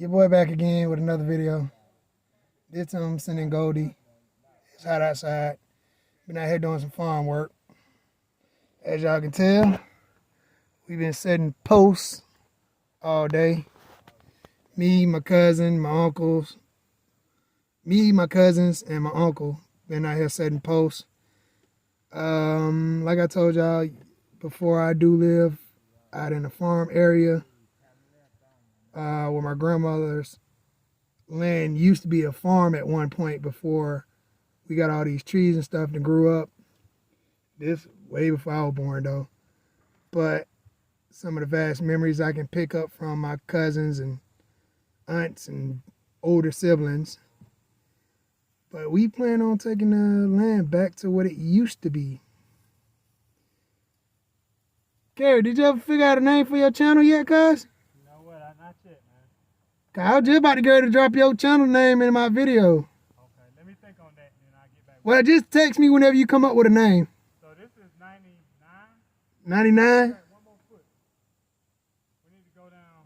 Your boy back again with another video. This time I'm sending Goldie. It's hot outside. Been out here doing some farm work. As y'all can tell, we've been setting posts all day. Me, my cousin, my uncles. Me, my cousins, and my uncle been out here setting posts. Like I told y'all before, I do live out in the farm area where my grandmother's land used to be a farm at one point before we got all these trees and stuff that grew up. This way before I was born though. But some of the vast memories I can pick up from my cousins and aunts and older siblings. But we plan on taking the land back to what it used to be. Gary, did you ever figure out a name for your channel yet, cuz? You know what? Not yet, man. I was just about to go to drop your channel name in my video. Okay, let me think on that and I'll get back with Well, just text me whenever you come up with a name. So this is 99? 99? Right, one more foot. We need to go down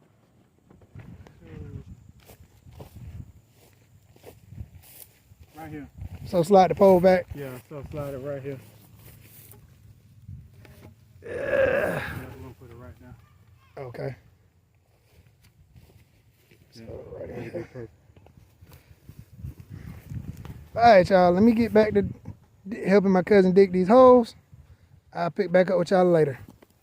to right here. So slide the pole back. Yeah, so slide it right here. Yeah. Yeah, we're gonna put it right now. Okay. Yeah. So right That'll be here. perfect. All right, y'all. Let me get back to helping my cousin dig these holes. I'll pick back up with y'all later.